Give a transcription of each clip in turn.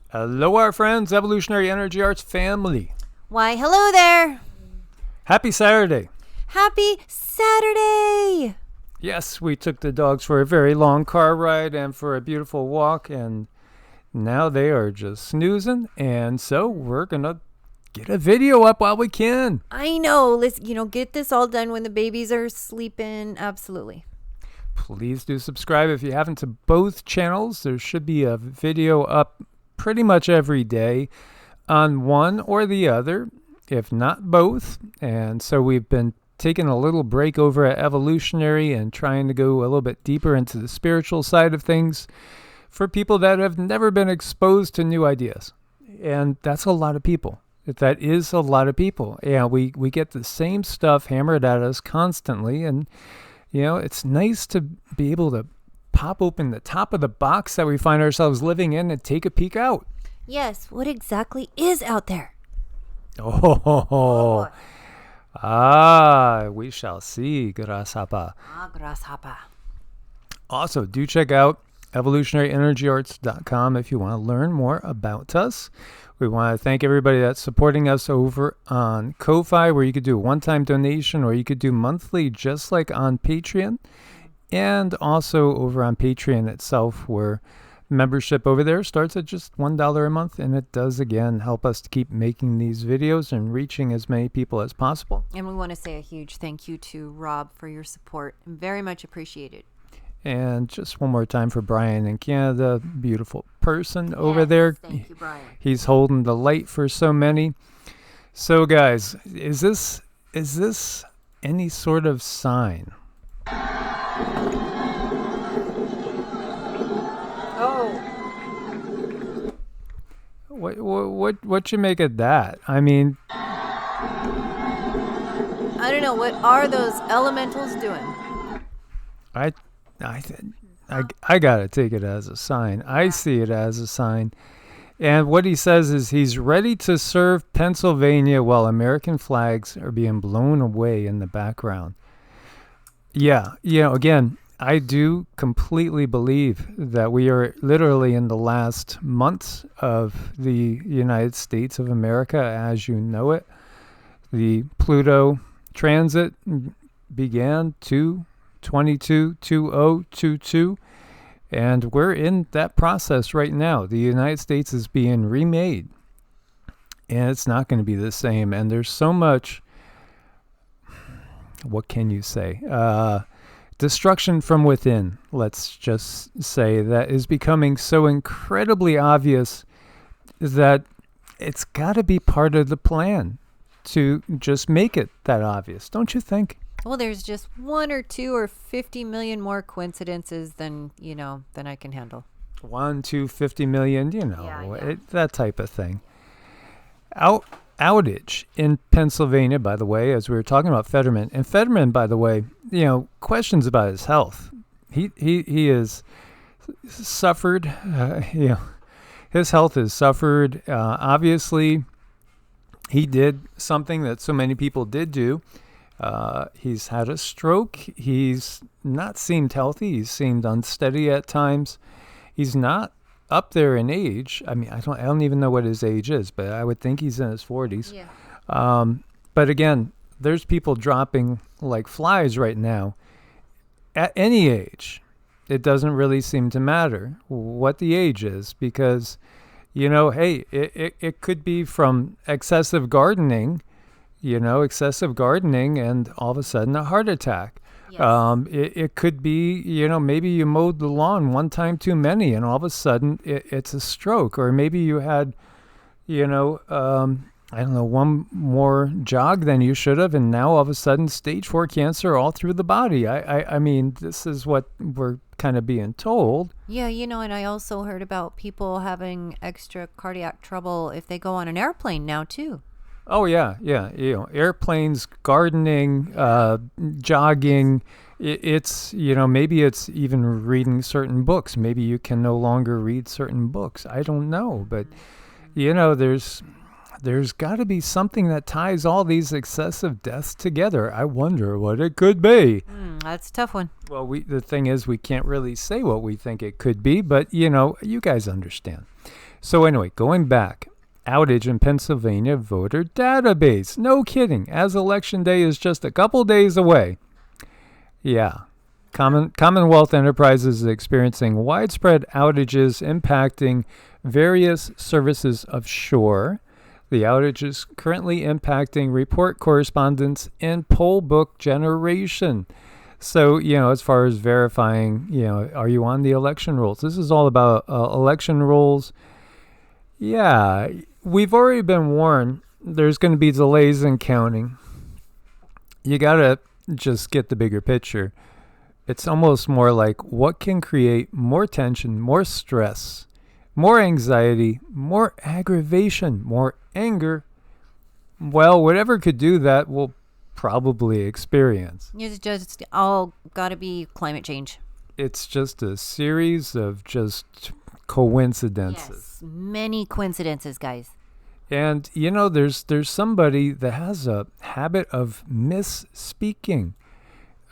Hello, our friends, Evolutionary Energy Arts family. Why, hello there. Happy Saturday. Happy Saturday. Yes, we took the dogs for a very long car ride and for a beautiful walk, and now they are just snoozing, and so we're going to get a video up while we can. I know. Let's, get this all done when the babies are sleeping. Absolutely. Please do subscribe if you haven't to both channels. There should be a video up pretty much every day on one or the other, if not both. And so we've been taking a little break over at Evolutionary and trying to go a little bit deeper into the spiritual side of things for people that have never been exposed to new ideas. And that's a lot of people. That is a lot of people. Yeah, we get the same stuff hammered at us constantly. And, it's nice to be able to pop open the top of the box that we find ourselves living in and take a peek out. Yes, what exactly is out there? Oh. We shall see, Grasshopper. Grasshopper. Also, do check out Evolutionaryenergyarts.com if you want to learn more about us. We want to thank everybody that's supporting us over on Ko-Fi, where you could do a one-time donation or you could do monthly, just like on Patreon. And also over on Patreon itself, where membership over there starts at just $1 a month. And it does, again, help us to keep making these videos and reaching as many people as possible. And we want to say a huge thank you to Rob for your support. Very much appreciated. And just one more time for Brian in Canada, beautiful person over there. Thank you, Brian. He's holding the light for so many. So, guys, is this any sort of sign? Oh. What you make of that? I mean, I don't know. What are those elementals doing? I gotta take it as a sign. I see it as a sign. And what he says is he's ready to serve Pennsylvania while American flags are being blown away in the background. Yeah, again, I do completely believe that we are literally in the last months of the United States of America as you know it. The Pluto transit began 22/2022, and we're in that process right now. The United States is being remade, and it's not going to be the same. And there's so much, what can you say, destruction from within, let's just say, that is becoming so incredibly obvious that it's got to be part of the plan to just make it that obvious, don't you think? Well, there's just 1 or 2 or 50 million more coincidences than I can handle. 1, 2, 50 million, Yeah. that type of thing. Outage in Pennsylvania, by the way, as we were talking about Fetterman. And Fetterman, by the way, questions about his health. He has suffered, his health has suffered. Obviously, he did something that so many people did do. He's had a stroke. He's not seemed healthy. He's seemed unsteady at times. He's not up there in age. I mean, I don't even know what his age is, but I would think he's in his 40s. Yeah. But again, there's people dropping like flies right now at any age. It doesn't really seem to matter what the age is because, hey, it could be from excessive gardening, and all of a sudden a heart attack. Yes. It could be, maybe you mowed the lawn one time too many and all of a sudden it's a stroke. Or maybe you had, one more jog than you should have, and now all of a sudden stage 4 cancer all through the body. I mean, this is what we're kind of being told. Yeah, and I also heard about people having extra cardiac trouble if they go on an airplane now too. Oh, yeah. Airplanes, gardening, jogging. It's, maybe it's even reading certain books. Maybe you can no longer read certain books. I don't know. But, there's there's got to be something that ties all these excessive deaths together. I wonder what it could be. That's a tough one. Well, the thing is, we can't really say what we think it could be, but, you guys understand. So anyway, going back, outage in Pennsylvania voter database. No kidding, as Election Day is just a couple days away. Yeah. Commonwealth Enterprises is experiencing widespread outages impacting various services offshore. The outage is currently impacting report correspondence and poll book generation. So, as far as verifying, are you on the election rolls? This is all about election rolls. Yeah, we've already been warned there's going to be delays in counting. You got to just get the bigger picture. It's almost more like what can create more tension, more stress, more anxiety, more aggravation, more anger. Well, whatever could do that, we'll probably experience. It's just all got to be climate change. It's just a series of just coincidences. Yes, many coincidences, guys. And, there's somebody that has a habit of misspeaking.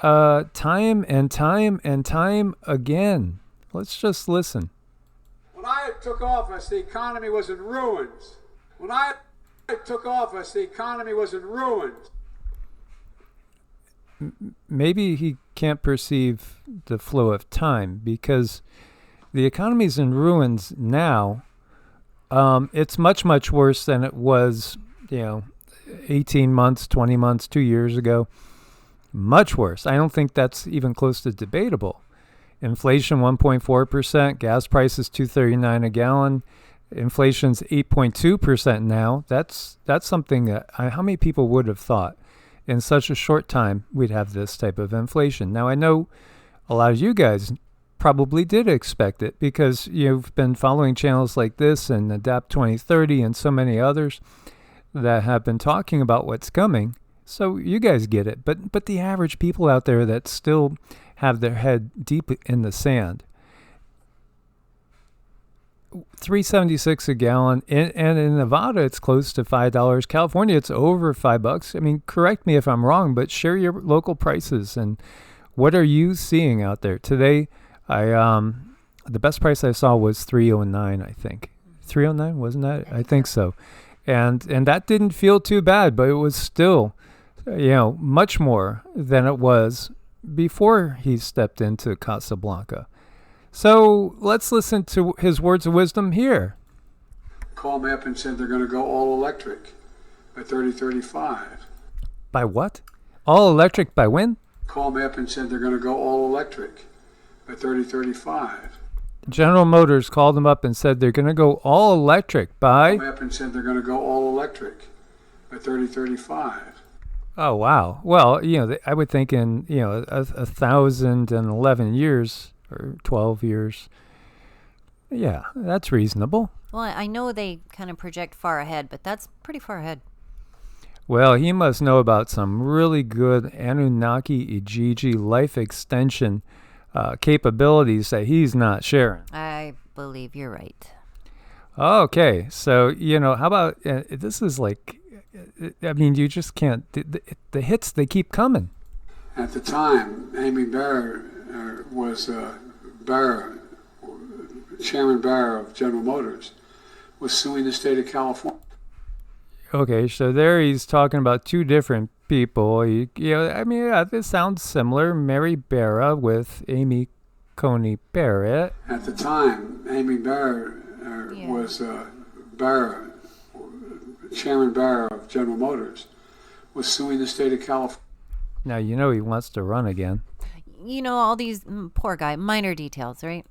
Time and time and time again. Let's just listen. When I took office, the economy was in ruins. When I took office, the economy was in ruins. Maybe he can't perceive the flow of time because the economy's in ruins now. It's much, much worse than it was, 18 months, 20 months, 2 years ago. Much worse. I don't think that's even close to debatable. Inflation 1.4%, gas prices $2.39 a gallon. Inflation's 8.2% now. That's something that how many people would have thought in such a short time we'd have this type of inflation. Now I know a lot of you guys probably did expect it because you've been following channels like this and Adapt 2030 and so many others that have been talking about what's coming. So you guys get it, but the average people out there that still have their head deep in the sand. $3.76 a gallon, and in Nevada it's close to $5. California it's over $5. I mean, correct me if I'm wrong, but share your local prices and what are you seeing out there today? The best price I saw was $3.09. I think $3.09 wasn't that? I think so, and that didn't feel too bad, but it was still. Much more than it was before he stepped into Casablanca. So let's listen to his words of wisdom here. Called me up and said they're going to go all electric by 3035. By what? All electric by when? Called me up and said they're going to go all electric by 3035. General Motors called him up and said they're going to go all electric by... Called me up and said they're going to go all electric by 3035. Oh, wow. Well, I would think in, 1,011 years or 12 years. Yeah, that's reasonable. Well, I know they kind of project far ahead, but that's pretty far ahead. Well, he must know about some really good Anunnaki Ijiji life extension capabilities that he's not sharing. I believe you're right. Okay, so, how about, this is like... I mean, you just can't. The hits, they keep coming. At the time, Amy Barr was Chairman Barr of General Motors, was suing the state of California. Okay, so there he's talking about two different people. This sounds similar. Mary Barra with Amy Coney Barrett. At the time, Amy Barr was Chairman Barr of General Motors, was suing the state of California. Now, he wants to run again. All these, poor guy, minor details, right?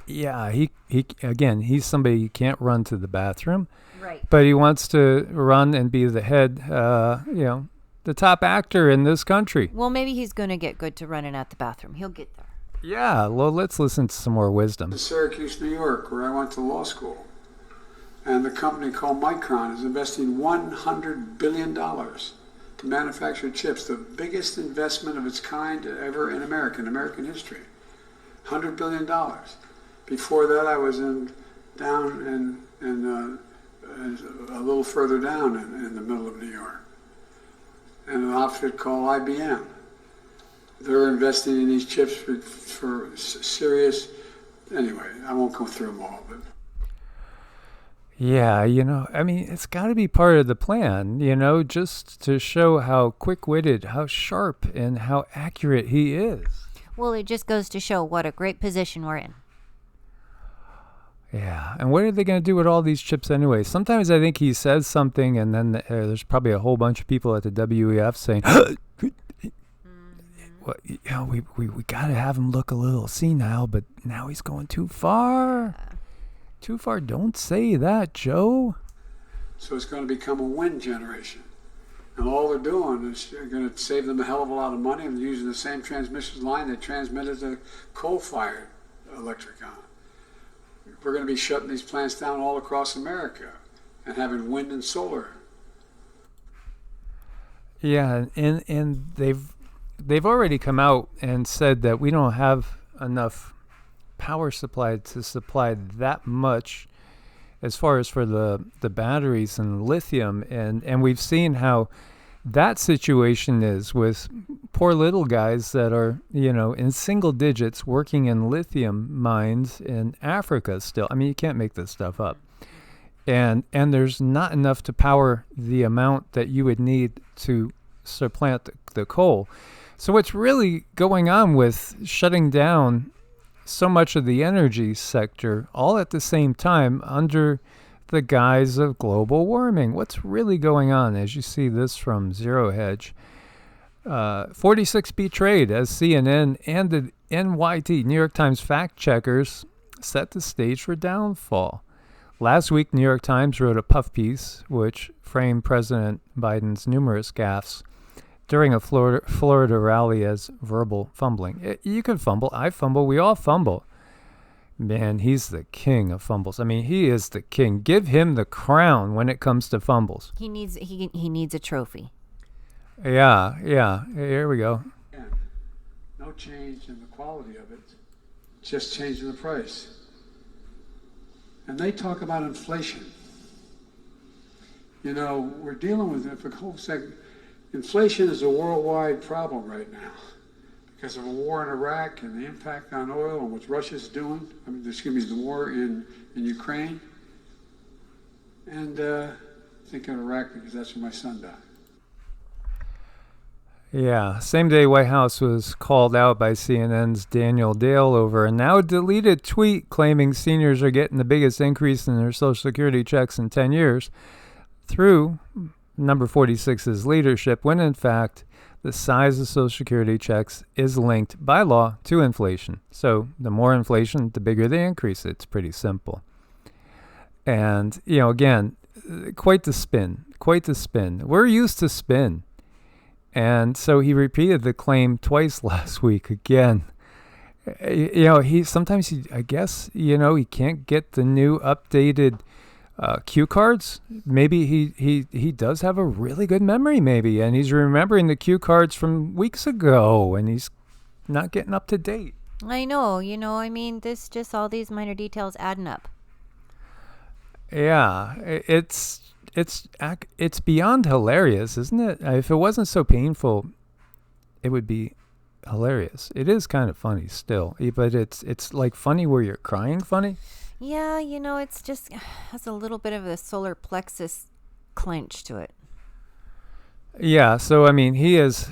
Yeah, he's somebody you can't run to the bathroom. Right. But he wants to run and be the head, the top actor in this country. Well, maybe he's going to get good to running at the bathroom. He'll get there. Yeah, well, let's listen to some more wisdom. In Syracuse, New York, where I went to law school. And the company called Micron is investing $100 billion to manufacture chips, the biggest investment of its kind ever in American history. $100 billion. Before that, I was down in a little further down in the middle of New York. And an outfit called IBM. They're investing in these chips for serious. Anyway, I won't go through them all, but. Yeah, I mean, it's got to be part of the plan, just to show how quick-witted, how sharp, and how accurate he is. Well, it just goes to show what a great position we're in. Yeah, and what are they going to do with all these chips anyway? Sometimes I think he says something, and then there's probably a whole bunch of people at the WEF saying, well, we got to have him look a little senile, but now he's going too far. Too far. Don't say that, Joe. So it's going to become a wind generation. And all they're doing is going to save them a hell of a lot of money and using the same transmission line they transmitted the coal-fired electric on. We're going to be shutting these plants down all across America and having wind and solar. Yeah, and they've already come out and said that we don't have enough power supply to supply that much as far as for the batteries and lithium, and we've seen how that situation is with poor little guys that are in single digits working in lithium mines in Africa still. I mean, you can't make this stuff up, and there's not enough to power the amount that you would need to supplant the coal. So what's really going on with shutting down so much of the energy sector all at the same time under the guise of global warming? What's really going on as you see this from Zero Hedge? 46 betrayed as CNN and the NYT, New York Times fact checkers, set the stage for downfall. Last week, New York Times wrote a puff piece which framed President Biden's numerous gaffes during a Florida rally as verbal fumbling. You can fumble, I fumble, we all fumble. Man, he's the king of fumbles. I mean, he is the king. Give him the crown when it comes to fumbles. He needs a trophy. Yeah. Here we go. No change in the quality of it, just changing the price. And they talk about inflation. We're dealing with it for a whole second. Inflation is a worldwide problem right now because of a war in Iraq and the impact on oil and what Russia's doing. The war in Ukraine. And thinking of Iraq because that's where my son died. Yeah, same day White House was called out by CNN's Daniel Dale over a now deleted tweet claiming seniors are getting the biggest increase in their Social Security checks in 10 years through number 46's leadership, when in fact the size of Social Security checks is linked by law to inflation. So the more inflation, the bigger the increase. It's pretty simple. And, again, quite the spin. We're used to spin. And so he repeated the claim twice last week again. He can't get the new updated cue cards. Maybe he does have a really good memory, and he's remembering the cue cards from weeks ago, and he's not getting up to date. I know, this just all these minor details adding up. Yeah, it's beyond hilarious, isn't it? If it wasn't so painful, it would be hilarious. It is kind of funny still, but it's like funny where you're crying funny. Yeah, it's just has a little bit of a solar plexus clench to it. Yeah, so he is,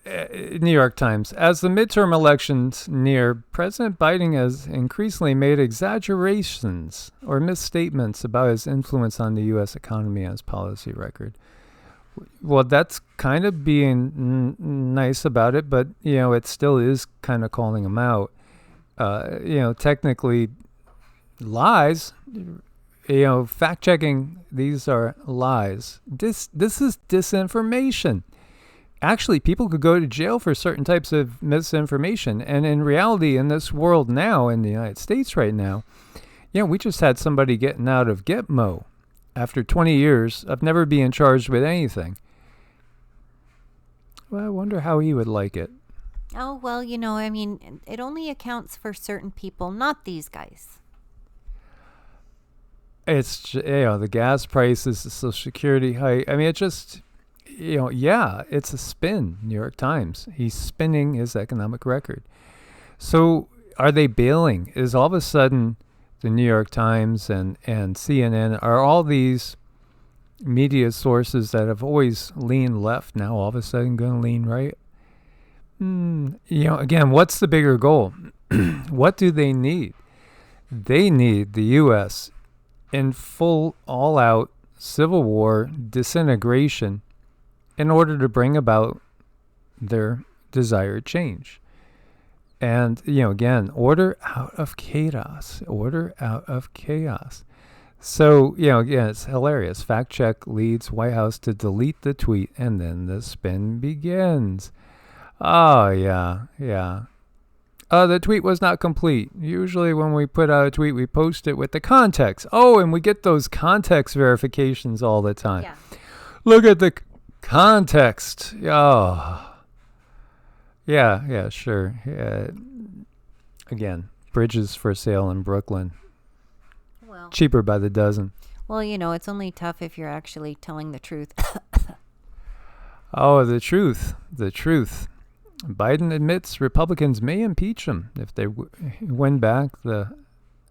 New York Times, as the midterm elections near, President Biden has increasingly made exaggerations or misstatements about his influence on the U.S. economy and his policy record. Well, that's kind of being nice about it, but, it still is kind of calling him out. Technically, lies, fact checking, these are lies. This is disinformation. Actually, people could go to jail for certain types of misinformation. And in reality, in this world now, in the United States right now, we just had somebody getting out of Gitmo after 20 years of never being charged with anything. Well, I wonder how he would like it. Oh, well, it only accounts for certain people, not these guys. it's the gas prices, the Social Security hike. I mean, it just it's a spin. New York Times. He's spinning his economic record. So are they bailing? Is all of a sudden the New York Times and CNN are all these media sources that have always leaned left now all of a sudden going to lean right? Again, what's the bigger goal? What do they need? They need the U.S. in full, all-out civil war disintegration in order to bring about their desired change. And, again, order out of chaos. Order out of chaos. So, again, it's hilarious. Fact check leads White House to delete the tweet, and then the spin begins. Oh, yeah. The tweet was not complete. Usually when we put out a tweet, we post it with the context. Oh, and we get those context verifications all the time. Yeah. Look at the context. Oh. Yeah, sure. Yeah. Again, bridges for sale in Brooklyn. Well, cheaper by the dozen. Well, it's only tough if you're actually telling the truth. Oh, the truth. Biden admits Republicans may impeach him if they win back the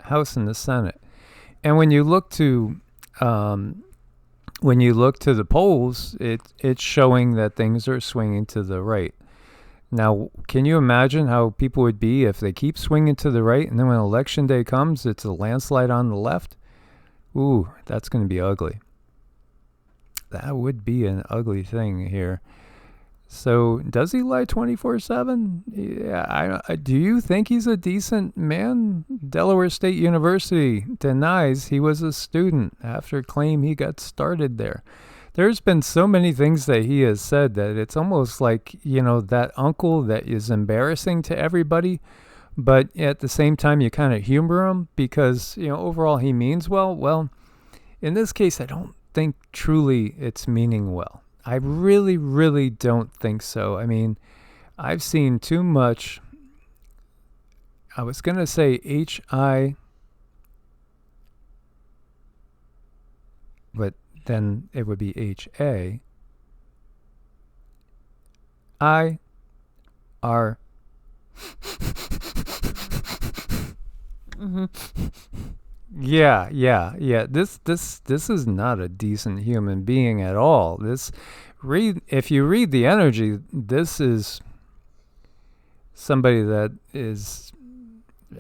House and the Senate. And when you look to the polls, it's showing that things are swinging to the right. Now, can you imagine how people would be if they keep swinging to the right and then when election day comes, it's a landslide on the left? Ooh, that's going to be ugly. That would be an ugly thing here. So, does he lie 24/7? Yeah, do you think he's a decent man? Delaware State University denies he was a student after claim he got started there. There's been so many things that he has said that it's almost like, that uncle that is embarrassing to everybody, but at the same time you kind of humor him because, overall he means well. Well, in this case, I don't think truly it's meaning well. I really, really don't think so. I mean, I've seen too much. I was going to say H-I, but then it would be H-A. I-R. Mm-hmm. Yeah. This is not a decent human being at all. If you read the energy, this is somebody that is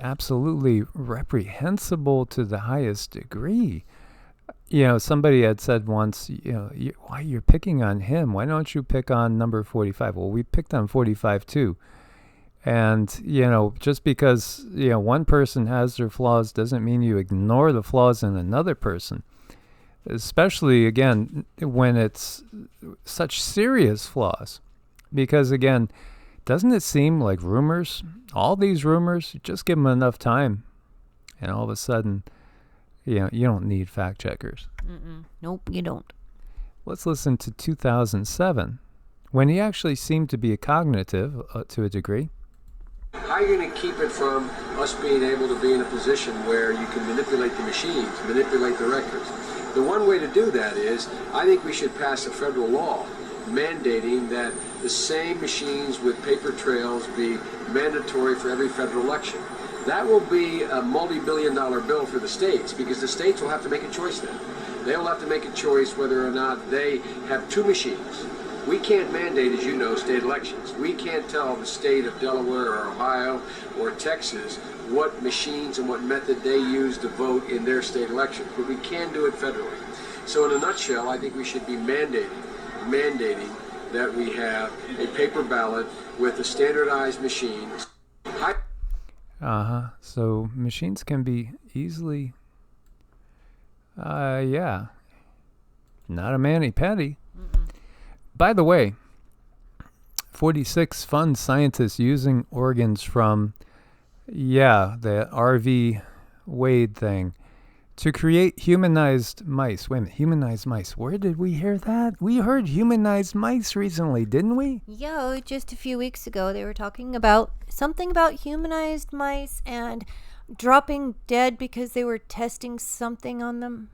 absolutely reprehensible to the highest degree. Somebody had said once, why you're picking on him? Why don't you pick on number 45? Well, we picked on 45 too. And, just because, one person has their flaws doesn't mean you ignore the flaws in another person. Especially, again, when it's such serious flaws. Because, again, doesn't it seem like rumors, all these rumors, just give them enough time. And all of a sudden, you don't need fact checkers. Nope, you don't. Let's listen to 2007, when he actually seemed to be cognitive to a degree. How are you going to keep it from us being able to be in a position where you can manipulate the machines, manipulate the records? The one way to do that is, I think we should pass a federal law mandating that the same machines with paper trails be mandatory for every federal election. That will be a multi-billion-dollar bill for the states because the states will have to make a choice then. They'll have to make a choice whether or not they have two machines. We can't mandate, as you know, state elections. We can't tell the state of Delaware or Ohio or Texas what machines and what method they use to vote in their state elections, but we can do it federally. So in a nutshell, I think we should be mandating that we have a paper ballot with a standardized machine. So machines can be easily, not a mani-pedi. By the way, 46 fund scientists using organs from, the RV Wade thing to create humanized mice. Wait a minute, humanized mice. Where did we hear that? We heard humanized mice recently, didn't we? Yeah, just a few weeks ago they were talking about something about humanized mice and dropping dead because they were testing something on them.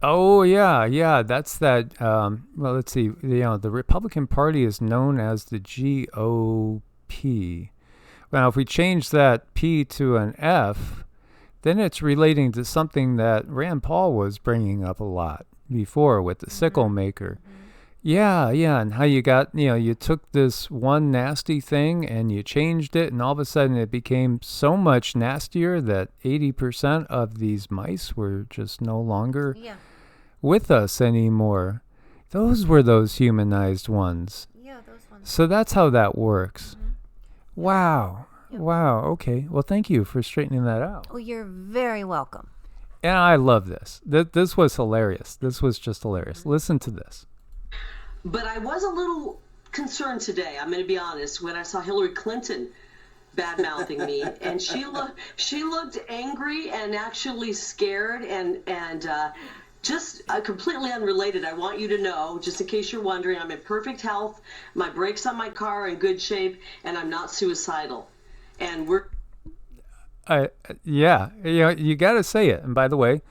Oh yeah. That's that. Well, let's see. The Republican Party is known as the GOP. Now, if we change that P to an F, then it's relating to something that Rand Paul was bringing up a lot before with the sickle maker. Yeah, and how you got, you took this one nasty thing and you changed it, and all of a sudden it became so much nastier that 80% of these mice were just no longer with us anymore. Those were those humanized ones. Yeah, those ones. So that's how that works. Wow. Yep. Wow. Okay. Well, thank you for straightening that out. Oh, you're very welcome. And I love this. This was hilarious. This was just hilarious. Listen to this. But I was a little concerned today, I'm going to be honest, when I saw Hillary Clinton bad-mouthing me, and she looked angry and actually scared, and just completely unrelated. I want you to know, just in case you're wondering, I'm in perfect health, my brakes on my car are in good shape, and I'm not suicidal. And we're... You got to say it. And by the way,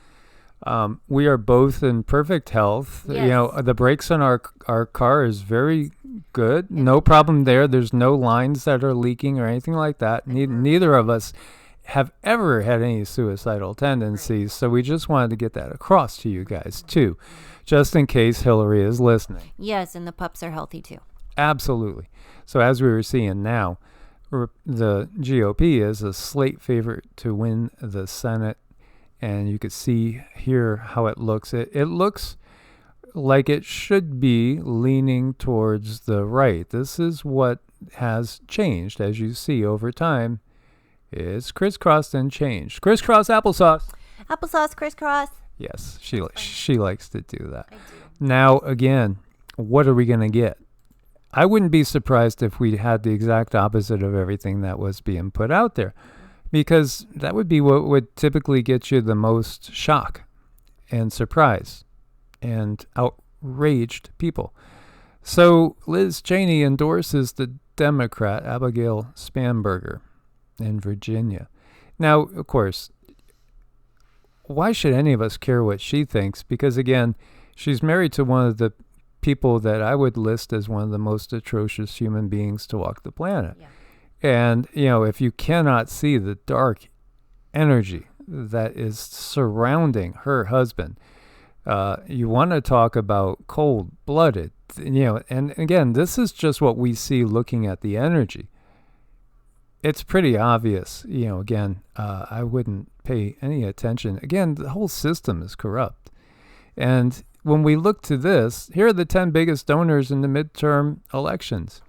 we are both in perfect health. Yes. The brakes on our car is very good. No problem there. There's no lines that are leaking or anything like that. Neither of us have ever had any suicidal tendencies. So we just wanted to get that across to you guys too, just in case Hillary is listening. Yes, and the pups are healthy too. Absolutely. So as we were seeing now, the GOP is a slate favorite to win the Senate. And you could see here how it looks. It looks like it should be leaning towards the right. This is what has changed, as you see over time. It's crisscrossed and changed. Crisscross applesauce. Applesauce, crisscross. Yes, she likes to do that. I do. Now, again, what are we going to get? I wouldn't be surprised if we had the exact opposite of everything that was being put out there. Because that would be what would typically get you the most shock and surprise and outraged people. So Liz Cheney endorses the Democrat Abigail Spanberger in Virginia. Now, of course, why should any of us care what she thinks? Because, again, she's married to one of the people that I would list as one of the most atrocious human beings to walk the planet. Yeah. And, if you cannot see the dark energy that is surrounding her husband, you want to talk about cold-blooded, and again, this is just what we see looking at the energy. It's pretty obvious, again, I wouldn't pay any attention. Again, the whole system is corrupt. And when we look to this, here are the 10 biggest donors in the midterm elections.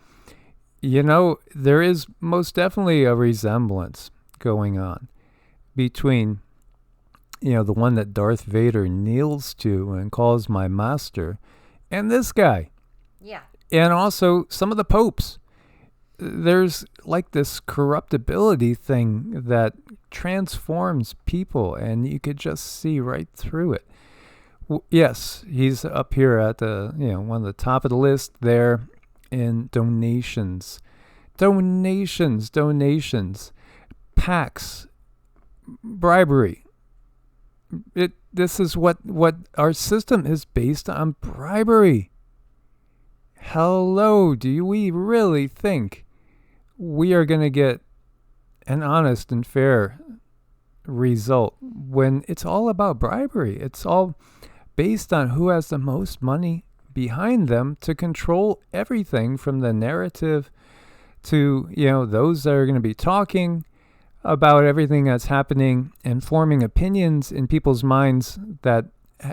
There is most definitely a resemblance going on between, the one that Darth Vader kneels to and calls my master, and this guy. Yeah. And also some of the popes. There's like this corruptibility thing that transforms people, and you could just see right through it. Yes, he's up here at the, one of the top of the list there. In donations, PACs, bribery. This is what our system is based on, bribery. Hello, do we really think we are going to get an honest and fair result when it's all about bribery? It's all based on who has the most money behind them to control everything from the narrative to, those that are going to be talking about everything that's happening and forming opinions in people's minds that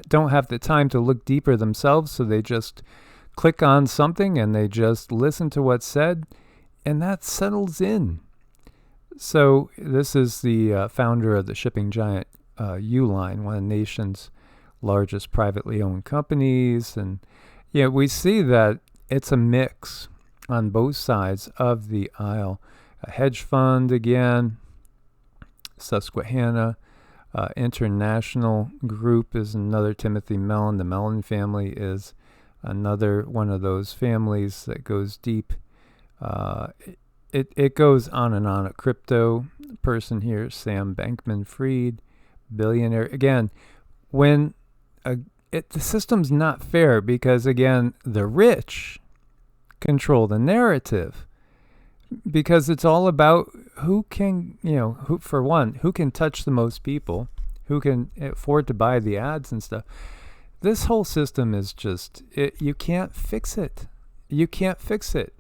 don't have the time to look deeper themselves. So they just click on something and they just listen to what's said, and that settles in. So this is the founder of the shipping giant Uline, one of the nation's largest privately owned companies. And we see that it's a mix on both sides of the aisle. A hedge fund again, Susquehanna International Group is another. Timothy Mellon, the Mellon family, is another one of those families that goes deep. It goes on and on. A crypto person here, Sam Bankman-Fried, billionaire. Again, when the system's not fair because, again, the rich control the narrative because it's all about who can, who can touch the most people, who can afford to buy the ads and stuff. This whole system is just, you can't fix it. You can't fix it.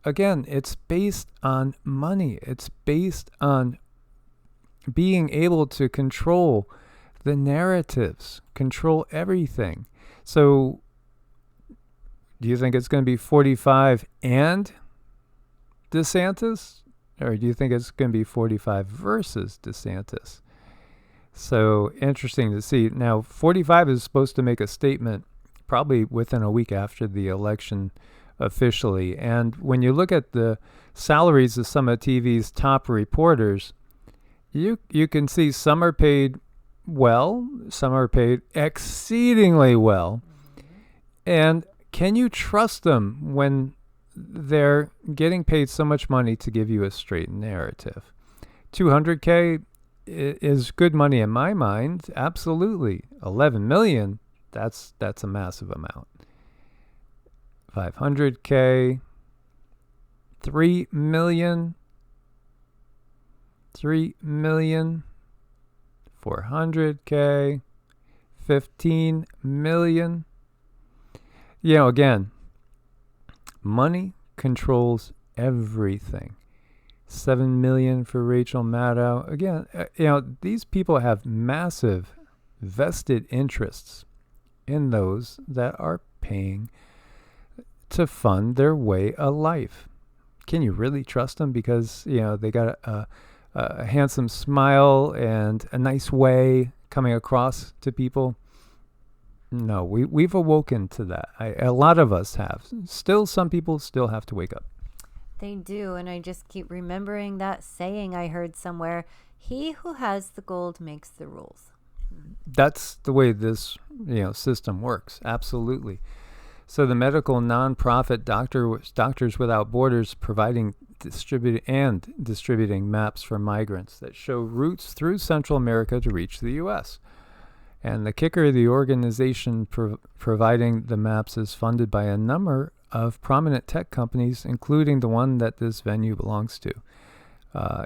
Again, it's based on money. It's based on being able to control the narratives, control everything. So do you think it's going to be 45 and DeSantis? Or do you think it's going to be 45 versus DeSantis? So interesting to see. Now, 45 is supposed to make a statement probably within a week after the election officially. And when you look at the salaries of some of TV's top reporters, you can see some are paid well, some are paid exceedingly well. And can you trust them when they're getting paid so much money to give you a straight narrative? $200K is good money in my mind, absolutely. 11 million, that's a massive amount. 500K, 3 million, 400K, 15 million. Again, money controls everything. 7 million for Rachel Maddow. Again, these people have massive vested interests in those that are paying to fund their way of life. Can you really trust them because, they got a handsome smile and a nice way coming across to people? No, we've awoken to that. A lot of us have. Still, some people still have to wake up. They do, and I just keep remembering that saying I heard somewhere, he who has the gold makes the rules. That's the way this system works. Absolutely. So the medical nonprofit Doctors Without Borders distributing maps for migrants that show routes through Central America to reach the U.S. And the kicker, the organization providing the maps is funded by a number of prominent tech companies, including the one that this venue belongs to.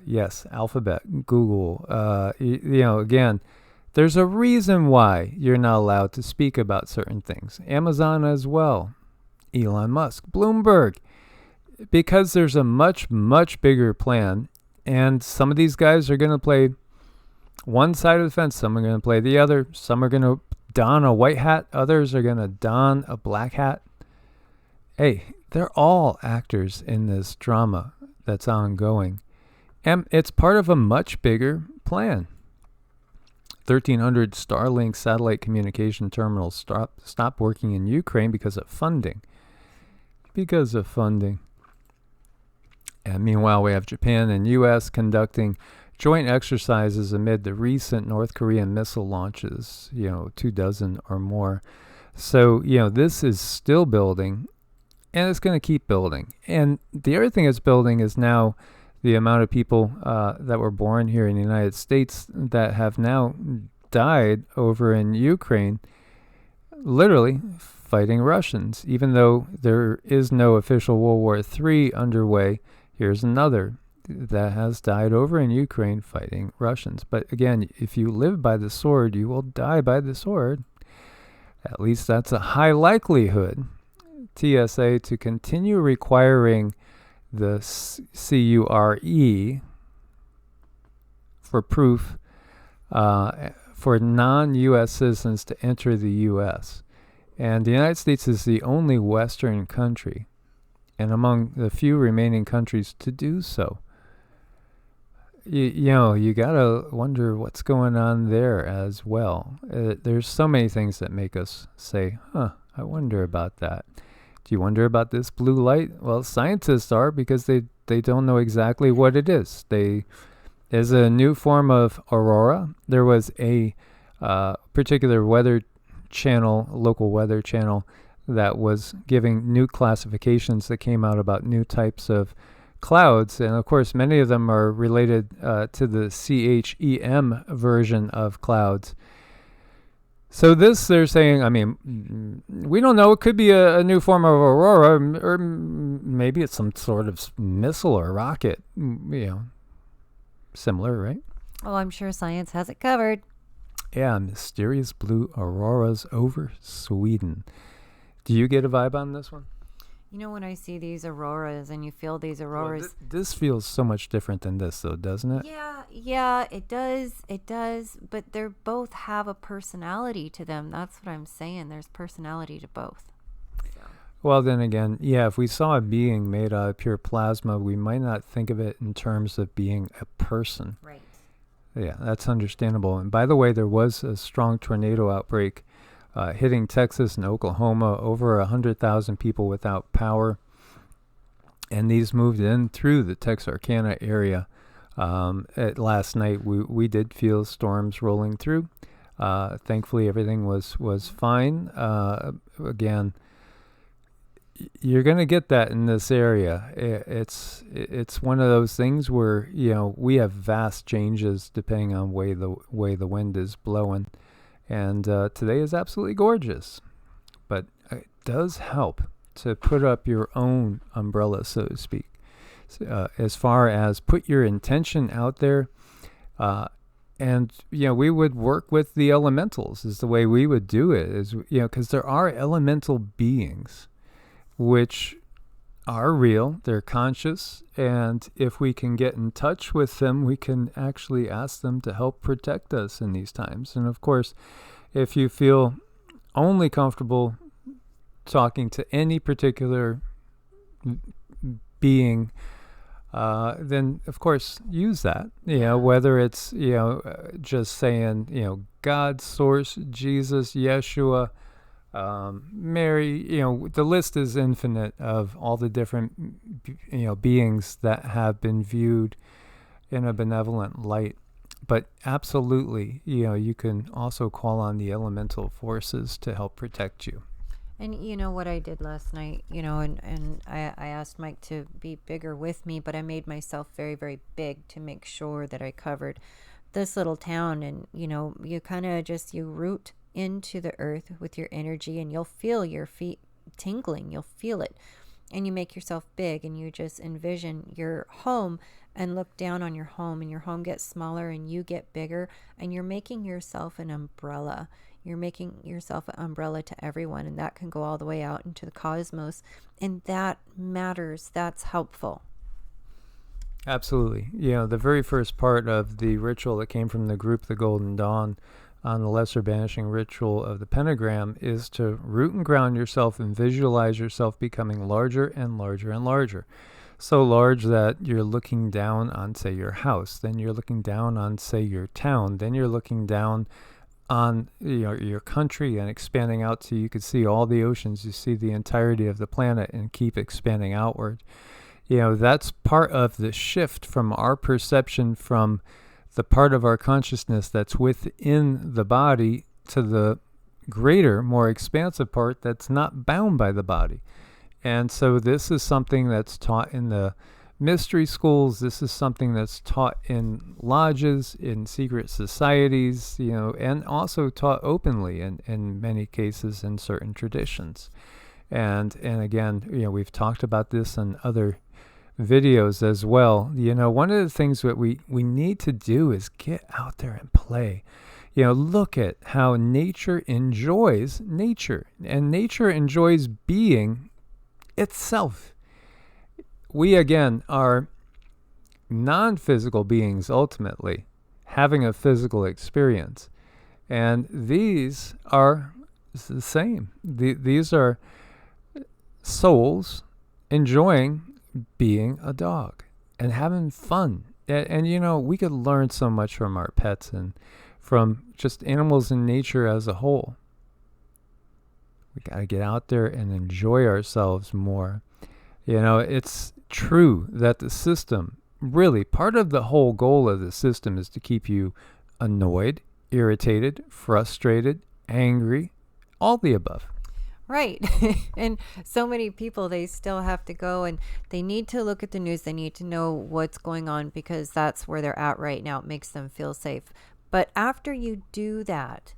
Yes, Alphabet, Google. Again, there's a reason why you're not allowed to speak about certain things. Amazon as well. Elon Musk, Bloomberg. Because there's a much, much bigger plan, and some of these guys are going to play one side of the fence, some are going to play the other, some are going to don a white hat, others are going to don a black hat. Hey, they're all actors in this drama that's ongoing. And it's part of a much bigger plan. 1,300 Starlink satellite communication terminals stopped working in Ukraine because of funding. And meanwhile, we have Japan and U.S. conducting joint exercises amid the recent North Korean missile launches, 24 or more. So, this is still building, and it's going to keep building. And the other thing it's building is now the amount of people that were born here in the United States that have now died over in Ukraine, literally fighting Russians. Even though there is no official World War III underway, here's another that has died over in Ukraine fighting Russians. But again, if you live by the sword, you will die by the sword. At least that's a high likelihood. TSA to continue requiring the CURE for proof for non-U.S. citizens to enter the U.S. And the United States is the only Western country, and among the few remaining countries to do so. You gotta wonder what's going on there as well. There's so many things that make us say, I wonder about that. Do you wonder about this blue light? Well, scientists are, because they don't know exactly what it is. There's a new form of aurora. There was a particular weather channel, local weather channel, that was giving new classifications that came out about new types of clouds. And of course, many of them are related to the CHEM version of clouds. So this, they're saying, I mean, we don't know. It could be a new form of aurora, or maybe it's some sort of missile or rocket, similar, right? Oh, I'm sure science has it covered. Yeah, mysterious blue auroras over Sweden. Do you get a vibe on this one? You know, when I see these auroras and you feel these auroras. Well, this feels so much different than this, though, doesn't it? Yeah, it does. It does. But they both have a personality to them. That's what I'm saying. There's personality to both. So. Well, then again, yeah, if we saw a being made out of pure plasma, we might not think of it in terms of being a person. Right. Yeah, that's understandable. And by the way, there was a strong tornado outbreak hitting Texas and Oklahoma, over 100,000 people without power. And these moved in through the Texarkana area. Last night, we did feel storms rolling through. Thankfully, everything was fine. Again, you're going to get that in this area. It's one of those things where, we have vast changes depending on way the wind is blowing. And today is absolutely gorgeous. But it does help to put up your own umbrella, so to speak. As far as put your intention out there. And, we would work with the elementals is the way we would do it. Is because there are elemental beings which are real, they're conscious, and if we can get in touch with them, we can actually ask them to help protect us in these times. And of course, if you feel only comfortable talking to any particular being, then of course use that, whether it's, just saying, God, source, Jesus, Yeshua, Mary, the list is infinite of all the different, beings that have been viewed in a benevolent light. But absolutely, you can also call on the elemental forces to help protect you. And you know what I did last night, and I asked Mike to be bigger with me, but I made myself very, very big to make sure that I covered this little town. And, you kind of you root into the earth with your energy, and you'll feel your feet tingling. You'll feel it. And you make yourself big, and you just envision your home and look down on your home, and your home gets smaller and you get bigger, and you're making yourself an umbrella. You're making yourself an umbrella to everyone, and that can go all the way out into the cosmos. And that matters. That's helpful. Absolutely. The very first part of the ritual that came from the group, the Golden Dawn, on the lesser banishing ritual of the pentagram, is to root and ground yourself and visualize yourself becoming larger and larger and larger. So large that you're looking down on, say, your house. Then you're looking down on, say, your town. Then you're looking down on your country and expanding out so you could see all the oceans. You see the entirety of the planet and keep expanding outward. That's part of the shift from our perception from the part of our consciousness that's within the body to the greater, more expansive part that's not bound by the body. And so this is something that's taught in the mystery schools. This is something that's taught in lodges, in secret societies, and also taught openly in many cases in certain traditions. And again, we've talked about this in other videos as well. One of the things that we need to do is get out there and play. Look at how nature enjoys nature, and nature enjoys being itself. We, again, are non-physical beings ultimately, having a physical experience. And these are the same. These are souls enjoying being a dog and having fun. And we could learn so much from our pets and from just animals in nature as a whole. We got to get out there and enjoy ourselves more. It's true that the system, really, part of the whole goal of the system is to keep you annoyed, irritated, frustrated, angry, all the above. Right. And so many people, they still have to go and they need to look at the news. They need to know what's going on because that's where they're at right now. It makes them feel safe. But after you do that,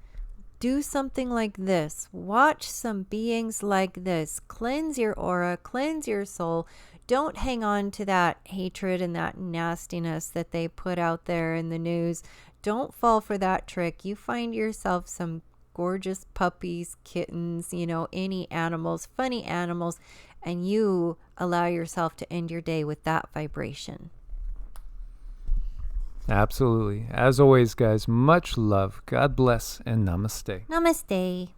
Do something like this. Watch some beings like this. Cleanse your aura, cleanse your soul. Don't hang on to that hatred and that nastiness that they put out there in the news. Don't fall for that trick. You find yourself some gorgeous puppies, kittens, any animals, funny animals, and you allow yourself to end your day with that vibration. Absolutely. As always, guys, much love. God bless and namaste. Namaste.